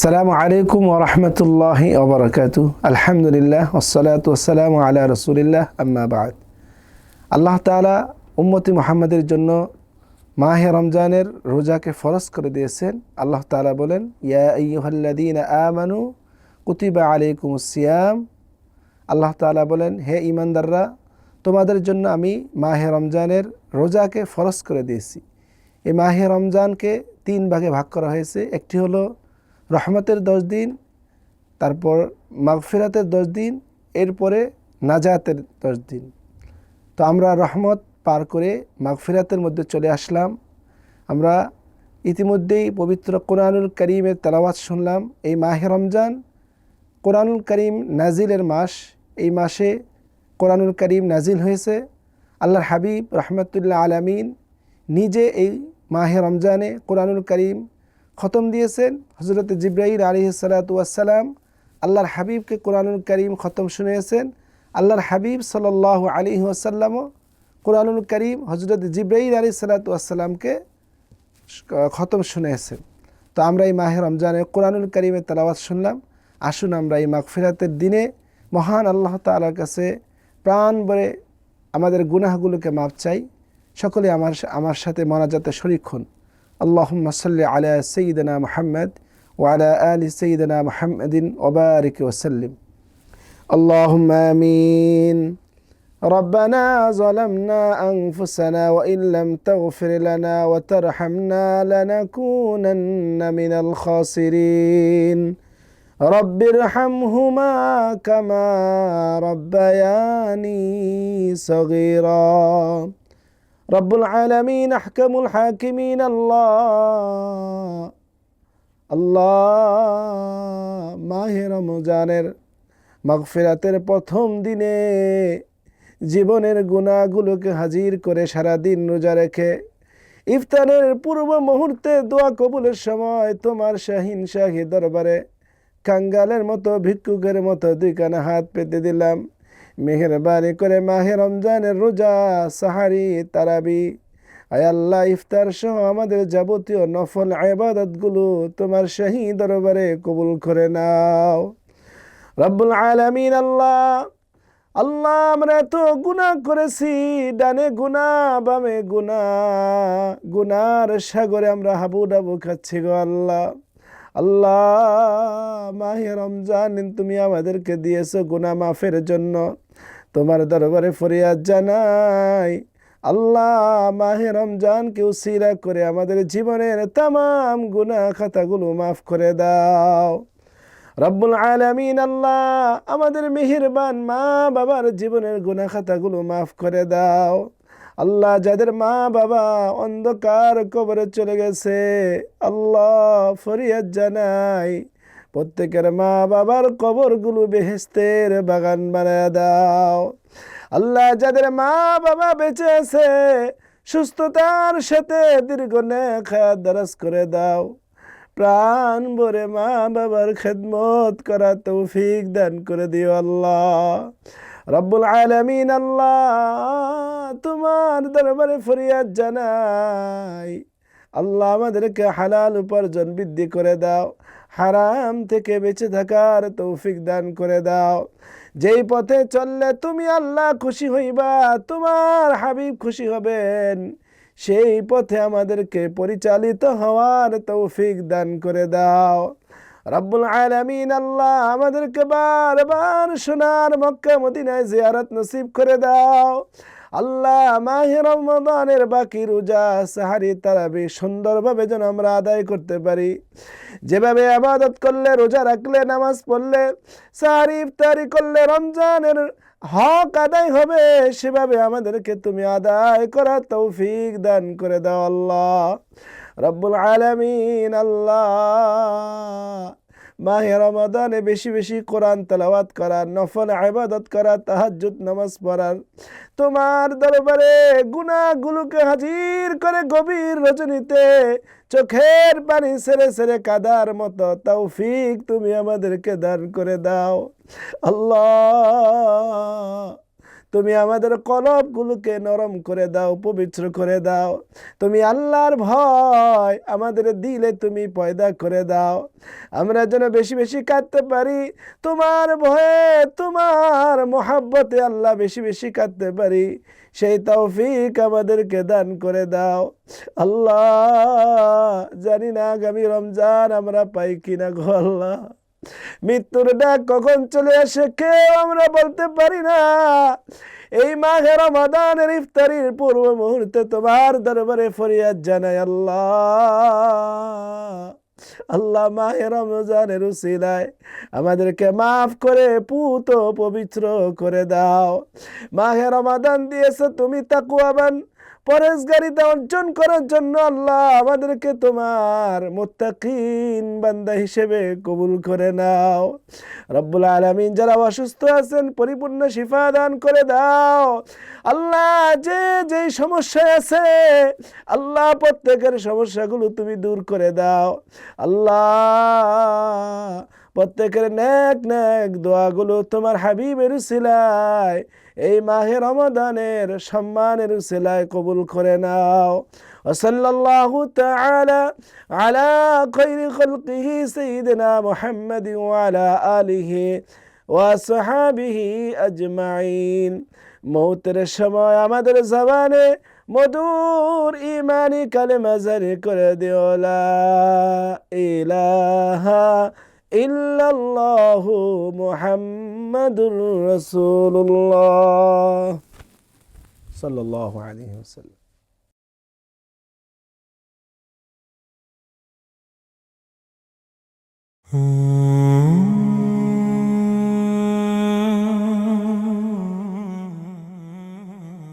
আসসালামু আলাইকুম ওয়া রাহমাতুল্লাহি ওয়া বারাকাতুহু। আলহামদুলিল্লাহ ওয়াসসালাতু ওয়াসসালামু আলা রাসূলিল্লাহ, আম্মা বা'দ। আল্লাহ তাআলা উম্মতি মুহাম্মাদের জন্য মাহে রমজানের রোজাকে ফরজ করে দিয়েছেন। আল্লাহ তাআলা বলেন, ইয়া আইয়ুহাল্লাযীনা আমানু কুতিবা আলাইকুমুস সিয়াম। আল্লাহ তাআলা বলেন, হে ঈমানদাররা, তোমাদের জন্য আমি মাহে রমজানের রোজাকে ফরজ করে দিয়েছি। এই মাহে রমজানকে 3 ভাগে ভাগ করা হয়েছে। একটি হলো রহমতের 10 দিন, তারপর মাগফিরাতের 10 দিন, এরপরে নাজাতের 10 দিন। তো আমরা রহমত পার করে মাগফিরাতের মধ্যে চলে আসলাম। আমরা ইতিমধ্যেই পবিত্র কোরআনুল কারীমের তেলাওয়াত শুনলাম। এই মাহে রমজান কোরআনুল কারীম নাজিলের মাস। এই মাসে কোরআনুল কারীম নাজিল হয়েছে। আল্লাহর হাবিব রহমতুল্লাহ আলামিন নিজে এই মাহে রমজানে কোরআনুল কারীম খতম দিয়েছেন। হযরত জিবরাইল আলাইহিস সালাতু ওয়াস সালাম আল্লাহর হাবিবকে কোরআনুল কারীম খতম শুনিয়েছেন। আল্লাহর হাবিব সাল্লাল্লাহু আলাইহি ওয়াসাল্লামও কোরআনুল কারীম হযরত জিবরাইল আলাইহিস সালাতু ওয়াস সালামকে খতম শুনিয়েছেন। তো আমরা এই মাহে রমজানে কোরআনুল কারীমের তেলাওয়াত শুনলাম। আসুন আমরা এই মাগফিরাতের দিনে মহান আল্লাহ তাআলার কাছে প্রাণ ভরে আমাদের গুনাহগুলোকে মাপ চাই। সকলে আমার সাথে মোনাজাতে শরীক হন। আল্লাহুম্মা সাল্লি আলা সাইয়্যিদিনা মুহাম্মদ ওয়া আলা আলি সাইয়্যিদিনা মুহাম্মাদিন ওয়া বারিক ওয়া সাল্লিম। আল্লাহুম্মা আমিন। ربنا ظلمنا أنفسنا وإن لم تغفر لنا وترحمنا لنكونن من الخاسرين رب ارحمهما كما ربياني صغيرا রব্বুল আলামিন আহকামুল হাকিমিন। আল্লাহ মাহে রমজানের মাগফিরাতের প্রথম দিনে জীবনের গুনাহগুলোকে হাজির করে সারাদিন রোজা রেখে ইফতারের পূর্ব মুহূর্তে দোয়া কবুলের সময় তোমার শাহী দরবারে কাঙ্গালের মতো ভিক্ষুকের মতো 2 কানা হাত পেতে দিলাম। মেহেরবানি করে মাহে রমজানের রোজা, সাহারি, তারাবি, আয় আল্লাহ ইফতার সহ আমাদের যাবতীয় নফল ইবাদতগুলো তোমার শাহী দরবারে কবুল করে নাও রব্বুল আলামিন। আল্লাহ আমরা এত গুনাহ করেছি, ডানে গুনাহ বামে গুনার সাগরে আমরা হাবুডাবু খাচ্ছি গো আল্লাহ। মাহে রমজান তুমি আমাদেরকে দিয়েছো গুনাহ মাফের জন্য। তোমার দরবারে ফরিয়াদ জানাই আল্লাহ, মাহে রমজানকে উসিলা করে আমাদের জীবনের তামাম গুনাহ খাতাগুলো মাফ করে দাও রব্বুল আলামিন। আল্লাহ আমাদের মেহেরবান মা বাবার জীবনের গুনাহ খাতাগুলো মাফ করে দাও আল্লাহ। যাদের মা বাবা অন্ধকার কবরে চলে গেছে আল্লাহ, ফরিয়াদ জানাই প্রত্যেকের মা বাবার কবরগুলো বেহেশতের বাগান বানায় দাও আল্লাহ। যাদের মা বাবা বেঁচে আছে সুস্থতার সাথে দীর্ঘ নেক হায়াত দারাজ করে দাও। প্রাণ ভরে মা বাবার খেদমত করা তৌফিক দান করে দিও আল্লাহ রব্বুল আলামিন। আল্লাহ তোমার দরবারে ফরিয়াদ জানাই আল্লাহ, আমাদেরকে হালাল উপার্জন বৃদ্ধি করে দাও, হারাম থেকে বেঁচে থাকার তৌফিক দান করে দাও। যেই পথে চললে তুমি আল্লাহ খুশি হইবা, তোমার হাবিব খুশি হবেন, সেই পথে আমাদেরকে পরিচালিত হওয়ার তৌফিক দান করে দাও রব্বুল আলামিন। আল্লাহ আমাদেরকে বারবার সোনার মক্কা মদিনায় জিয়ারত নসিব করে দাও আল্লাহ। মাহে রমজানের বাকি রোজা, সাহারি, তারাবি সুন্দরভাবে যেন আমরা আদায় করতে পারি। যেভাবে ইবাদত করলে, রোজা রাখলে, নামাজ পড়লে, সাহারি ইফতারি করলে রমজানের হক আদায় হবে, সেভাবে আমাদেরকে তুমি আদায় করার তৌফিক দান করে দাও আল্লাহ রব্বুল আলামিন। আল্লাহ মাহে রমাদানে বেশি বেশি কোরআন তেলাওয়াত করার, নফল ইবাদত করার, তাহাজ্জুদ নামাজ পড়ার, তোমার দরবারে গুনাহগুলোকে হাজির করে গভীর রজনীতে চোখের পানি ছেড়ে ছেড়ে কাদার মতো তৌফিক তুমি আমাদেরকে দান করে দাও আল্লাহ। তুমি আমাদের কলবগুলোকে নরম করে দাও, পবিত্র করে দাও। তুমি আল্লাহর ভয় আমাদের দিলে তুমি পয়দা করে দাও। আমরা যেন বেশি বেশি কাঁদতে পারি তোমার ভয়ে, তোমার মহাব্বতে আল্লাহ, বেশি বেশি কাঁদতে পারি, সেই তৌফিক আমাদেরকে দান করে দাও। আল্লাহ, জানি না আগামী রমজান আমরা পাই কিনা গো আল্লাহ। মৃত্যুর ডাক কখন চলে আসে কেউ আমরা বলতে পারি না। এই মাহে রমাদানের ইফতারির পূর্ব মুহূর্তে তোমার দরবারে ফরিয়াদ জানাই আল্লাহ। আল্লাহ, মাহে রমজানের উসিলায় আমাদেরকে মাফ করে পুত পবিত্র করে দাও। মাহে রমাদান দিয়েছে তুমি তাকওয়াবান পরেজগারিতা অর্জন করার জন্য। আল্লাহ, আমাদেরকে তোমার মুত্তাকিন বান্দা হিসেবে কবুল করে নাও। রব্বুল আলামিন, যারা অসুস্থ আছেন পরিপূর্ণ শিফা দান করে দাও। আল্লাহ, যে যেই সমস্যায় আছে আল্লাহ, প্রত্যেকের সমস্যাগুলো তুমি দূর করে দাও। আল্লাহ, প্রত্যেকের নেক নেক দোয়াগুলো তোমার হাবিবের উসিলায় এই মাহে রমাদানের সম্মানের উসিলায় কবুল করে নাও। ওয়াসাল্লাল্লাহু তাআলা আলা খায়রি খালকিহি সাইয়্যিদিনা মুহাম্মাদিন ওয়া আলা আলিহি ওয়া সাহাবিহি আজমাইন। মৌতের সময় আমাদের জবানে মধুর ঈমানি কালেমা জারি করে দিও, লা ইলাহা ইল্লাল্লাহু মুহাম্মাদুর রাসূলুল্লাহ সাল্লাল্লাহু আলাইহি ওয়াসাল্লাম।